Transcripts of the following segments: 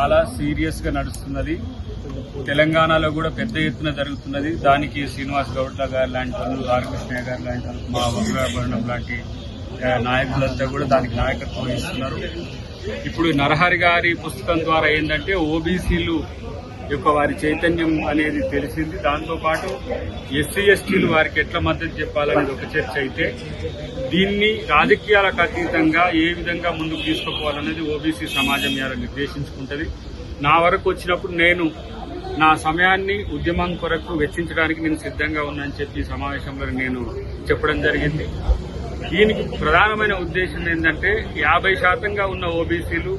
చాలా సీరియస్ గా నడుస్తున్నది. తెలంగాణలో కూడా పెద్ద ఎత్తున జరుగుతున్నది. దానికి శ్రీనివాస్ గౌడ్ గారు లాంటి వాళ్ళు, ఆర్ కృష్ణయ్య గారు లాంటి వాళ్ళు, మా వగ్రాభరణం లాంటి నాయకులంతా కూడా దానికి నాయకత్వం వహిస్తున్నారు. ఇప్పుడు నరహరి గారి పుస్తకం ద్వారా ఏంటంటే ఓబీసీలు యొక్క వారి చైతన్యం అనేది తెలిసింది. దాంతోపాటు ఎస్సీ ఎస్టీలు వారికి ఎట్లా మద్దతు చెప్పాలనేది ఒక చర్చ అయితే, దీన్ని రాజకీయాలకు అతీతంగా ఏ విధంగా ముందుకు తీసుకుపోవాలనేది ఓబీసీ సమాజం ద్వారా నిర్దేశించుకుంటుంది. నా వరకు వచ్చినప్పుడు నేను నా సమయాన్ని ఉద్యమం కొరకు వెచ్చించడానికి నేను సిద్ధంగా ఉన్నానని చెప్పి ఈ సమావేశంలో నేను చెప్పడం జరిగింది. దీనికి ప్రధానమైన ఉద్దేశం ఏంటంటే 50% ఉన్న ఓబీసీలు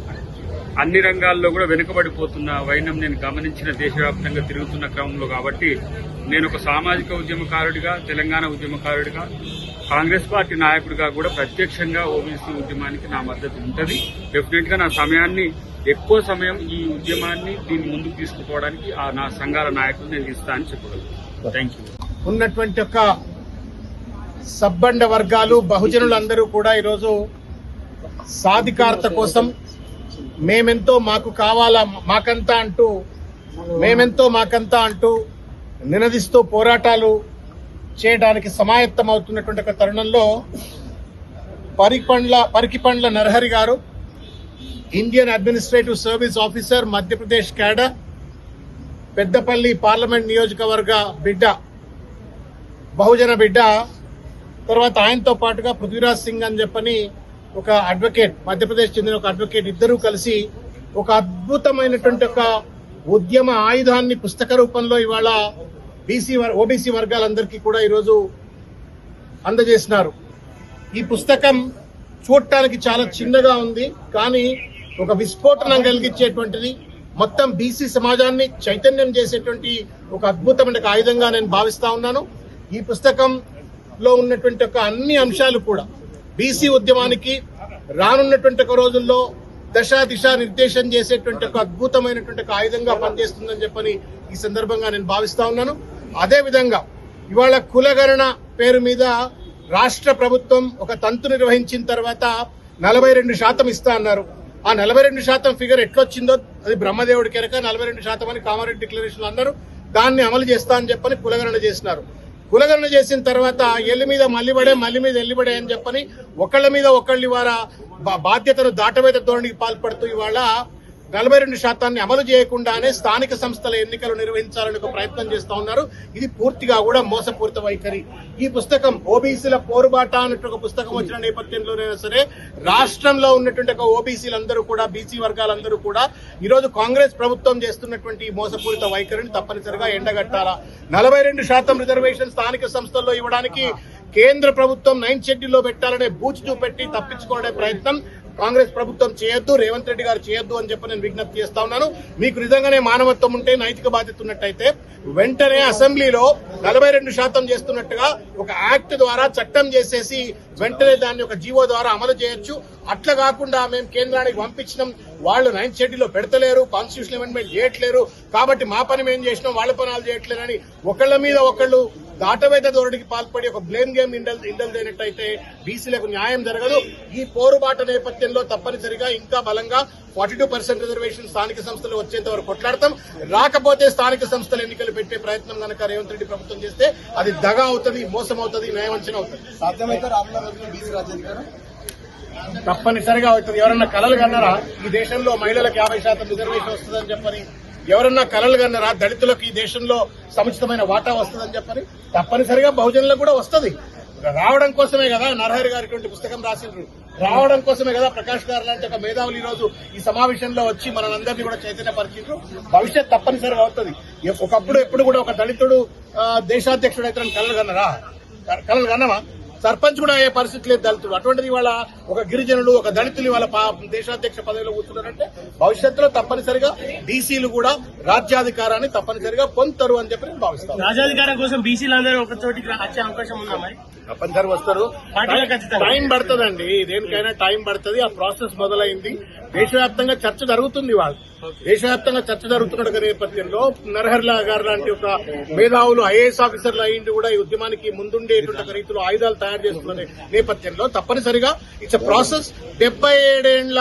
అన్ని రంగాల్లో కూడా వెనుకబడిపోతున్న వైనం నేను గమనించిన దేశవ్యాప్తంగా తిరుగుతున్న క్రమంలో. కాబట్టి నేను ఒక సామాజిక ఉద్యమకారుడిగా, తెలంగాణ ఉద్యమకారుడిగా, కాంగ్రెస్ పార్టీ నాయకుడిగా కూడా ప్రత్యక్షంగా ఓబీసీ ఉద్యమానికి నా మద్దతు ఉంటుంది. డెఫినెట్ గా నా సమయాన్ని ఎక్కువ సమయం ఈ ఉద్యమాన్ని దీన్ని ముందుకు తీసుకుపోవడానికి నా సంఘాల నాయకులు నేను ఇస్తానని చెప్పగలను. Thank you. ఉన్నటువంటి ఒక సబ్బండ వర్గాలు, బహుజనులందరూ కూడా ఈరోజు సాధికారత కోసం మేమెంతో మాకు కావాలా మాకంతా అంటూ నినదిస్తూ పోరాటాలు చేయడానికి సమాయత్తం అవుతున్నటువంటి ఒక తరుణంలో పరికిపండ్ల నరహరి గారు, Indian administrative service officer, Madhya Pradesh cadre, Peddapalli parliament నియోజకవర్గ బిడ్డ, బహుజన బిడ్డ, తర్వాత ఆయనతో పాటుగా పృథ్వీరాజ్ సింగ్ అని చెప్పని ఒక అడ్వకేట్, మధ్యప్రదేశ్ చెందిన ఒక అడ్వకేట్, ఇద్దరూ కలిసి ఒక అద్భుతమైనటువంటి ఒక ఉద్యమ ఆయుధాన్ని పుస్తక రూపంలో ఇవాళ ఓబీసీ వర్గాలందరికీ కూడా ఈరోజు అందజేసినారు. ఈ పుస్తకం చూడటానికి చాలా చిన్నగా ఉంది, కానీ ఒక విస్ఫోటనం కలిగించేటువంటిది, మొత్తం బీసీ సమాజాన్ని చైతన్యం చేసేటువంటి ఒక అద్భుతమైన ఆయుధంగా నేను భావిస్తా ఉన్నాను. ఈ పుస్తకంలో ఉన్నటువంటి ఒక అన్ని అంశాలు కూడా బీసీ ఉద్యమానికి రానున్నటువంటి ఒక రోజుల్లో దిశా నిర్దేశం చేసేటువంటి ఒక అద్భుతమైనటువంటి ఒక ఆయుధంగా పనిచేస్తుందని చెప్పని ఈ సందర్భంగా నేను భావిస్తా ఉన్నాను. అదేవిధంగా ఇవాళ కులగణన పేరు మీద రాష్ట్ర ప్రభుత్వం ఒక తంతు నిర్వహించిన తర్వాత 42% ఇస్తా అన్నారు. ఆ 42% ఫిగర్ ఎట్లొచ్చిందో అది బ్రహ్మదేవుడి కెరక. 42% అని కామారెడ్డి డిక్లరేషన్ అన్నారు. దాన్ని అమలు చేస్తా అని చెప్పని కులగణన చేసినారు. కులగణన చేసిన తర్వాత ఎల్లి మీద మల్లి మీద ఎల్లిబడే అని చెప్పని ఒకళ్ళ మీద ఒకళ్ళ వారా బాధ్యతను దాటవేత ధోరణికి పాల్పడుతూ ఇవాళ 42% అమలు చేయకుండానే స్థానిక సంస్థల ఎన్నికలు నిర్వహించాలని ఒక ప్రయత్నం చేస్తా ఉన్నారు. ఇది పూర్తిగా కూడా మోసపూరిత వైఖరి. ఈ పుస్తకం ఓబీసీల పోరుబాట అన్నట్టు ఒక పుస్తకం వచ్చిన నేపథ్యంలోనైనా సరే రాష్ట్రంలో ఉన్నటువంటి ఒక ఓబీసీలందరూ కూడా, బీసీ వర్గాలందరూ కూడా ఈరోజు కాంగ్రెస్ ప్రభుత్వం చేస్తున్నటువంటి మోసపూరిత వైఖరిని తప్పనిసరిగా ఎండగట్టాలా. 42% రిజర్వేషన్ స్థానిక సంస్థల్లో ఇవ్వడానికి కేంద్ర ప్రభుత్వం 9th షెడ్యూల్లో పెట్టాలనే బూచి చూపెట్టి తప్పించుకోవడే ప్రయత్నం కాంగ్రెస్ ప్రభుత్వం చేయొద్దు, రేవంత్ రెడ్డి గారు చేయొద్దు అని చెప్పి నేను విజ్ఞప్తి చేస్తా ఉన్నాను. మీకు నిజంగానే మానవత్వం ఉంటే, నైతిక బాధ్యత ఉన్నట్టయితే వెంటనే అసెంబ్లీలో 42% చేస్తున్నట్టుగా ఒక యాక్ట్ ద్వారా చట్టం చేసేసి వెంటనే దాన్ని ఒక జీవో ద్వారా అమలు చేయొచ్చు. అట్లా కాకుండా మేము కేంద్రానికి పంపించినాం, వాళ్ళు 9th షెడ్యూల్లో పెడతలేరు, కాన్స్టిట్యూషన్ అమెండ్మెంట్ చేయట్లేరు, కాబట్టి మా పని మేము చేసినాం, వాళ్ళ పనాలు చేయట్లేరని ఒకళ్ళ మీద ఒకళ్ళు దాటవేత ధోరణికి పాల్పడి ఒక బ్లేమ్ గేమ్ ఇండల్దైనట్టయితే బీసీలకు న్యాయం జరగదు. ఈ పోరుబాట నేపథ్యంలో తప్పనిసరిగా ఇంకా బలంగా 42% రిజర్వేషన్ స్థానిక సంస్థలు వచ్చేంత వరకు కొట్లాడతాం. రాకపోతే స్థానిక సంస్థల ఎన్నికలు పెట్టే ప్రయత్నం కనుక రేవంత్ రెడ్డి ప్రభుత్వం చేస్తే అది దగా అవుతుంది, మోసం అవుతుంది, న్యాయవంచన అవుతుంది. సాధ్యమైతే రానున్న రోజుల్లో బీసీ రాజ్యాధికారం తప్పనిసరిగా అవుతుంది. ఎవరన్నా కలలు కన్నారా ఈ దేశంలో మహిళలకు 50% రిజర్వేషన్ వస్తుందని చెప్పని? ఎవరన్నా కలలు కన్నారా దళితులకు ఈ దేశంలో సముచితమైన వాటా వస్తుందని చెప్పని? తప్పనిసరిగా బహుజనులకు కూడా వస్తుంది. రావడం కోసమే కదా నరహరి గారి ఇటువంటి పుస్తకం రాసిండ్రు. రావడం కోసమే కదా ప్రకాష్ గారు లాంటి ఒక మేధావులు ఈ రోజు ఈ సమావేశంలో వచ్చి మనందరినీ కూడా చైతన్యపరిచిండ్రు. భవిష్యత్ తప్పనిసరిగా అవుతుంది. ఒకప్పుడు ఎప్పుడు కూడా ఒక దళితుడు దేశాధ్యక్షుడు అయితే కలలు కన్నామా? సర్పంచ్ కూడా అయ్యే పరిస్థితి లేదు దళితుడు. అటువంటిది ఇవాళ ఒక గిరిజనులు, ఒక దళితులు ఇవాళ దేశాధ్యక్ష పదవిలో కూర్చున్నారంటే భవిష్యత్తులో తప్పనిసరిగా బీసీలు కూడా రాజ్యాధికారాన్ని తప్పనిసరిగా పొందుతారు అని చెప్పి నేను భావిస్తాను. రాజ్యాధికారం కోసం బీసీలందరూ ఒక చోటికి వచ్చే అవకాశం ఉందా? మరి తప్పనిసరి వస్తారు. టైం పడుతుందండి, దేనికైనా టైం పడుతుంది. ఆ ప్రాసెస్ మొదలైంది. దేశవ్యాప్తంగా చర్చ జరుగుతుంది. వాళ్ళు దేశవ్యాప్తంగా చర్చ జరుగుతున్న నేపథ్యంలో నరహరిలా గారు లాంటి ఒక మేధావులు ఐఏఎస్ ఆఫీసర్లు అయ్యింది కూడా ఈ ఉద్యమానికి ముందుండేటువంటి రీతిలో ఆయుధాలు తయారు చేస్తున్న నేపథ్యంలో తప్పనిసరిగా ఇట్స్ ఎ ప్రాసెస్. 77 ఏళ్ల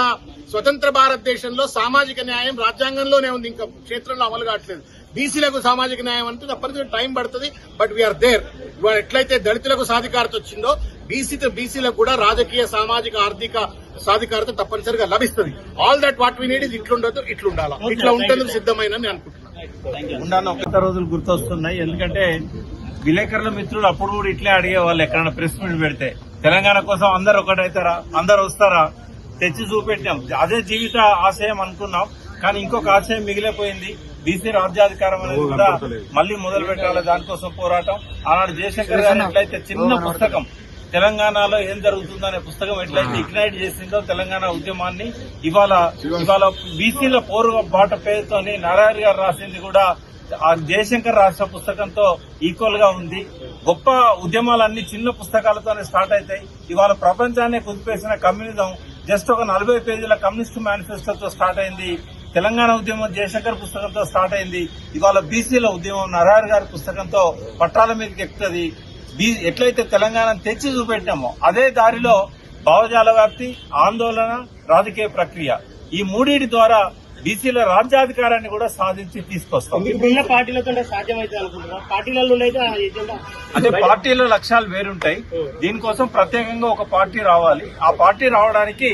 స్వతంత్ర భారతదేశంలో సామాజిక న్యాయం రాజ్యాంగంలోనే ఉంది, ఇంకా క్షేత్రంలో అమలు కావట్లేదు. బీసీలకు సామాజిక న్యాయం అంటే తప్పనిసరి టైం పడుతుంది, బట్ వీఆర్ దేర్. ఇవాళ ఎట్లయితే దళితులకు సాధికారత వచ్చిందో బీసీలకు కూడా రాజకీయ, సామాజిక, ఆర్థిక సాధికారత తప్పనిసరిగా లభిస్తుంది. All that what we need is ఇట్లుండదు, ఇట్లుండాలా, ఇట్లా ఉంటుంది సిద్ధమైన నేను అనుకుంటున్నాను. కొత్త రోజులు గుర్తొస్తున్నాయి. ఎందుకంటే విలేకరుల మిత్రులు అప్పుడు కూడా ఇట్లే అడిగేవాళ్ళు, ఎక్కడైనా ప్రెస్ మీట్ పెడితే తెలంగాణ కోసం అందరు ఒకటైతారా, అందరు వస్తారా, తెచ్చి చూపెట్టాం. అదే జీవిత ఆశయం అనుకున్నాం, కానీ ఇంకొక ఆశయం మిగిలిపోయింది. బీసీ రాజ్యాధికారం అనేది కూడా మళ్లీ మొదలు పెట్టాలి, దానికోసం పోరాటం. ఆనాడు జయశంకర్ గారు ఎట్లయితే చిన్న పుస్తకం తెలంగాణలో ఏం జరుగుతుందనే పుస్తకం ఎట్లయితే ఇగ్నైట్ చేసిందో తెలంగాణ ఉద్యమాన్ని, ఇవాళ బీసీల పోరు బాట పేరుతోని నారాయణ గారు రాసింది కూడా ఆ జయశంకర్ రాష్ట్ర పుస్తకంతో ఈక్వల్ గా ఉంది. గొప్ప ఉద్యమాలన్నీ చిన్న పుస్తకాలతోనే స్టార్ట్ అవుతాయి. ఇవాళ ప్రపంచాన్ని కుదిపేసిన కమ్యూనిజం జస్ట్ ఒక 40 పేజీల కమ్యూనిస్ట్ మేనిఫెస్టోతో స్టార్ట్ అయింది. తెలంగాణ ఉద్యమం జయశంకర్ పుస్తకంతో స్టార్ట్ అయింది. ఇవాళ బీసీల ఉద్యమం నారాయణ గారి పుస్తకంతో పట్టాల మీదకి ఎక్కుతుంది. ఎట్లయితే తెలంగాణ తెచ్చి చూపెట్టామో అదే దారిలో భావజాల వ్యాప్తి, ఆందోళన, రాజకీయ ప్రక్రియ, ఈ మూడింటి ద్వారా బీసీల రాజ్యాధికారాన్ని కూడా సాధించి తీసుకొస్తాం. ఇప్పుడున్న పార్టీలతో సాధ్యమైతే అనుకుంటున్నారు. పార్టీలలో అంటే పార్టీల లక్ష్యాలు వేరుంటాయి. దీనికోసం ప్రత్యేకంగా ఒక పార్టీ రావాలి. ఆ పార్టీ రావడానికి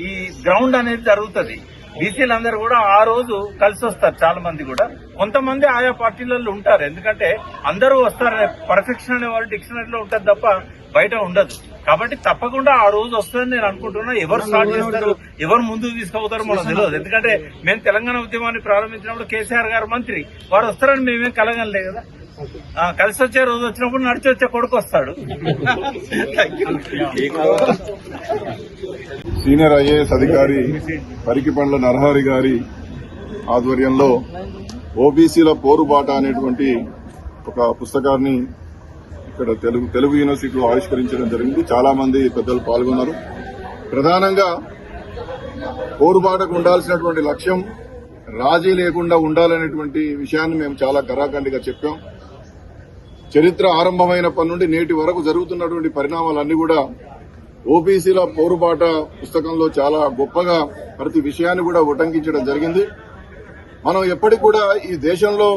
ఈ గ్రౌండ్ అనేది జరుగుతుంది. బీసీలందరూ కూడా ఆ రోజు కలిసి వస్తారు. చాలా మంది కూడా, కొంతమంది ఆయా పార్టీలలో ఉంటారు. ఎందుకంటే అందరూ వస్తారు, పర్ఫెక్షన్ అనే వాళ్ళు డిక్షనరీలో ఉంటుంది తప్ప బయట ఉండదు. కాబట్టి తప్పకుండా ఆ రోజు వస్తుందని నేను అనుకుంటున్నా. ఎవరు స్టార్ట్ చేస్తారు, ఎవరు ముందుకు తీసుకుపోతారో మనకు తెలియదు. ఎందుకంటే మేము తెలంగాణ ఉద్యమాన్ని ప్రారంభించినప్పుడు కేసీఆర్ గారు మంత్రి, వారు వస్తారని మేమేం కలగలే కదా. కలిసి వచ్చే రోజు వచ్చినప్పుడు నడిచి వచ్చే కొడుకు వస్తాడు. సీనియర్ ఐఏఎస్ అధికారి పరికిపండ్ల నరహరి గారి ఆధ్వర్యంలో ఓబీసీల పోరుబాట అనేటువంటి ఒక పుస్తకాన్ని ఇక్కడ తెలుగు యూనివర్సిటీలో ఆవిష్కరించడం జరిగింది. చాలా మంది పెద్దలు పాల్గొన్నారు. ప్రధానంగా పోరుబాటకు ఉండాల్సినటువంటి లక్ష్యం రాజీ లేకుండా ఉండాలనేటువంటి విషయాన్ని మేము చాలా కరాఖండిగా చెప్పాం. చరిత్ర ఆరంభమైనప్పటి నుండి నేటి వరకు జరుగుతున్నటువంటి పరిణామాలన్నీ కూడా ఓబీసీల పోరుబాట పుస్తకంలో చాలా గొప్పగా ప్రతి విషయాన్ని కూడా ఉటంకించడం జరిగింది. మనం ఎప్పటికి కూడా ఈ దేశంలో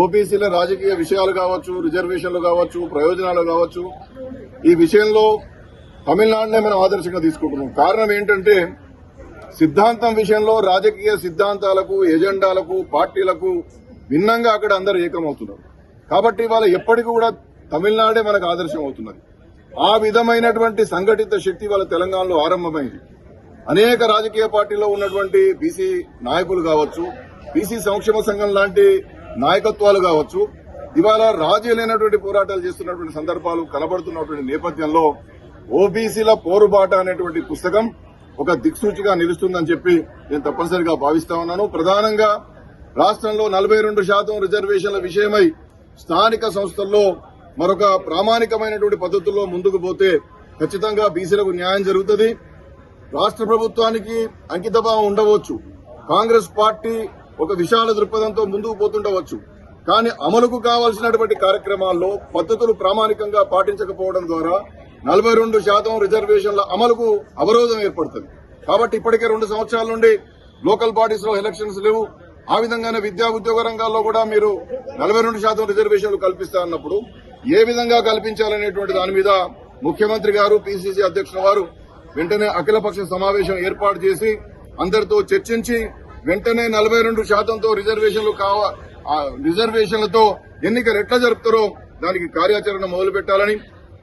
ఓబీసీల రాజకీయ విషయాలు కావచ్చు, రిజర్వేషన్లు కావచ్చు, ప్రయోజనాలు కావచ్చు, ఈ విషయంలో తమిళనాడునే మనం ఆదర్శంగా తీసుకుంటున్నాం. కారణం ఏంటంటే సిద్ధాంతం విషయంలో రాజకీయ సిద్ధాంతాలకు, ఎజెండాలకు, పార్టీలకు భిన్నంగా అక్కడ అందరూ ఏకమవుతున్నారు. కాబట్టి వాళ్ళ ఎప్పటికీ కూడా తమిళనాడే మనకు ఆదర్శం అవుతున్నది. ఆ విధమైనటువంటి సంఘటిత శక్తి వాళ్ళ తెలంగాణలో ఆరంభమైంది. అనేక రాజకీయ పార్టీల్లో ఉన్నటువంటి బీసీ నాయకులు కావచ్చు, బీసీ సంక్షేమ సంఘం లాంటి నాయకత్వాలు కావచ్చు, ఇవాళ రాజీ లేనటువంటి పోరాటాలు చేస్తున్నటువంటి సందర్భాలు కనబడుతున్నటువంటి నేపథ్యంలో ఓబీసీల పోరుబాట అనేటువంటి పుస్తకం ఒక దిక్సూచిగా నిలుస్తుందని చెప్పి నేను తప్పనిసరిగా భావిస్తా ఉన్నాను. ప్రధానంగా రాష్ట్రంలో 42% రిజర్వేషన్ల విషయమై స్థానిక సంస్థల్లో మరొక ప్రామాణికమైనటువంటి పద్ధతుల్లో ముందుకు పోతే ఖచ్చితంగా బీసీలకు న్యాయం జరుగుతుంది. రాష్ట్ర ప్రభుత్వానికి అంకితభావం ఉండవచ్చు, కాంగ్రెస్ పార్టీ ఒక విశాల దృక్పథంతో ముందుకు పోతుండవచ్చు, కానీ అమలుకు కావాల్సినటువంటి కార్యక్రమాల్లో పద్ధతులు ప్రామాణికంగా పాటించకపోవడం ద్వారా 42% రిజర్వేషన్ల అమలుకు అవరోధం ఏర్పడుతుంది. కాబట్టి ఇప్పటికే 2 సంవత్సరాల నుండి లోకల్ బాడీస్ లో ఎలక్షన్స్ లేవు. ఆ విధంగానే విద్యా ఉద్యోగ రంగాల్లో కూడా మీరు 42% రిజర్వేషన్లు కల్పిస్తారన్నప్పుడు ఏ విధంగా కల్పించాలనేటువంటి దాని మీద ముఖ్యమంత్రి గారు, పీసీసీ అధ్యక్షుల వారు వెంటనే అఖిలపక్ష సమావేశం ఏర్పాటు చేసి అందరితో చర్చించి వెంటనే 42%తో రిజర్వేషన్లతో ఎన్నికలు ఎట్లా జరుపుతారో దానికి కార్యాచరణ మొదలు పెట్టాలని,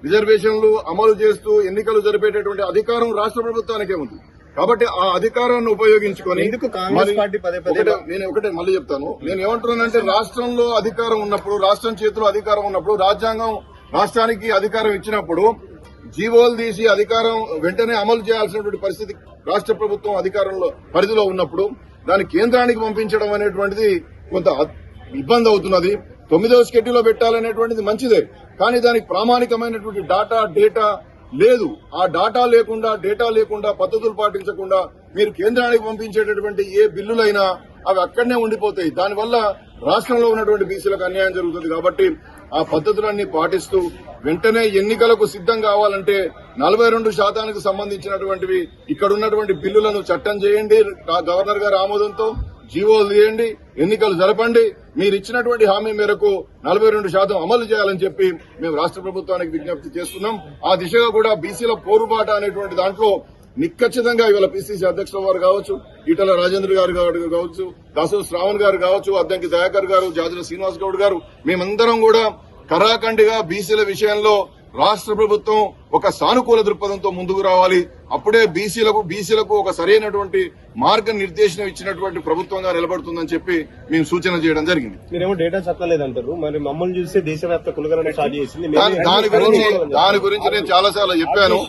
రిజర్వేషన్లు అమలు చేస్తూ ఎన్నికలు జరిపేటటువంటి అధికారం రాష్ట్ర ప్రభుత్వానికే ఉంది. కాబట్టి ఆ అధికారాన్ని ఉపయోగించుకొని నేను ఒకటే మళ్ళీ చెప్తాను. నేను ఏమంటున్నానంటే రాష్ట్రంలో అధికారం ఉన్నప్పుడు, రాష్ట్రం చేతిలో అధికారం ఉన్నప్పుడు, రాజ్యాంగం రాష్ట్రానికి అధికారం ఇచ్చినప్పుడు జీవోలు తీసి అధికారం వెంటనే అమలు చేయాల్సినటువంటి పరిస్థితి రాష్ట్ర ప్రభుత్వం అధికారంలో పరిధిలో ఉన్నప్పుడు దాన్ని కేంద్రానికి పంపించడం అనేటువంటిది కొంత ఇబ్బంది అవుతున్నది. 9వ షెడ్యూల్లో పెట్టాలనేటువంటిది మంచిదే, కానీ దానికి ప్రామాణికమైనటువంటి డేటా లేదు. ఆ డేటా లేకుండా పద్ధతులు పాటించకుండా మీరు కేంద్రానికి పంపించేటటువంటి ఏ బిల్లులైనా అవి అక్కడనే ఉండిపోతాయి. దానివల్ల రాష్ట్రంలో ఉన్నటువంటి బీసీలకు అన్యాయం జరుగుతుంది. కాబట్టి ఆ పద్ధతులన్నీ పాటిస్తూ వెంటనే ఎన్నికలకు సిద్దం కావాలంటే 42% సంబంధించినటువంటివి ఇక్కడ ఉన్నటువంటి బిల్లులను చట్టం చేయండి, గవర్నర్ గారి ఆమోదంతో జీవోలు తీయండి, ఎన్నికలు జరపండి. మీరు ఇచ్చినటువంటి హామీ మేరకు 42% అమలు చేయాలని చెప్పి మేము రాష్ట్ర ప్రభుత్వానికి విజ్ఞప్తి చేస్తున్నాం. ఆ దిశగా కూడా బీసీల పోరుబాట అనేటువంటి దాంట్లో నిఖచ్చితంగా ఇవాళ పిసిసి అధ్యక్షుల వారు కావచ్చు, ఈటల రాజేంద్ర గారు కావచ్చు, దాసో శ్రావణ్ గారు కావచ్చు, అద్దంకి దయాకర్ గారు, జాజుల శ్రీనివాస్ గౌడ్ గారు, మేమందరం కూడా కరాఖండిగా బీసీల విషయంలో రాష్ట్ర ప్రభుత్వం ఒక సానుకూల దృక్పథంతో ముందుకు రావాలి. అప్పుడే బీసీలకు ఒక సరైనటువంటి మార్గ నిర్దేశనం ఇచ్చినటువంటి ప్రభుత్వంగా నిలబడుతుందని చెప్పి మేము సూచన చేయడం జరిగింది. మీరేమో డేటా చెప్పలేదంటారు, మరి మమ్మల్ని చూస్తే దేశవ్యాప్త కులగణన స్టార్ట్ చేసింది. దాని గురించి నేను చాలాసార్లు చెప్పాను.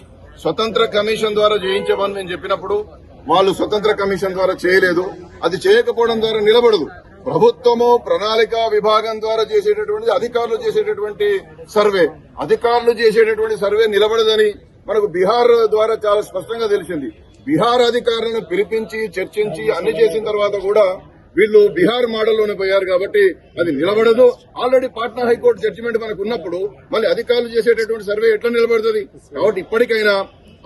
స్వతంత్ర కమిషన్ ద్వారా చేయించమని నేను చెప్పినప్పుడు వాళ్ళు స్వతంత్ర కమిషన్ ద్వారా చేయలేదు. అది చేయకపోవడం ద్వారా నిలబడదు. ప్రభుత్వము ప్రణాళిక విభాగం ద్వారా చేసేటటువంటి అధికారులు చేసేటటువంటి సర్వే నిలబడదని మనకు బీహార్ ద్వారా చాలా స్పష్టంగా తెలిసింది. బీహార్ అధికారులను పిలిపించి చర్చించి అన్ని చేసిన తర్వాత కూడా వీళ్ళు బీహార్ మోడల్లోనే పోయారు. కాబట్టి అది నిలబడదు. ఆల్రెడీ పాట్నా హైకోర్టు జడ్జిమెంట్ మనకు ఉన్నప్పుడు మళ్ళీ అధికారులు చేసేటటువంటి సర్వే ఎట్లా నిలబడుతుంది? కాబట్టి ఇప్పటికైనా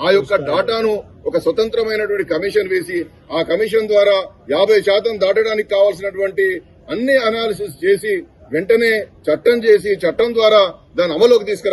ఆ యొక్క డాటాను ఒక స్వతంత్రమైనటువంటి కమిషన్ వేసి ఆ కమిషన్ ద్వారా 50% దాటడానికి కావాల్సినటువంటి అన్ని అనాలిసిస్ చేసి వెంటనే చట్టం చేసి చట్టం ద్వారా దాన్ని అమలులోకి తీసుకురా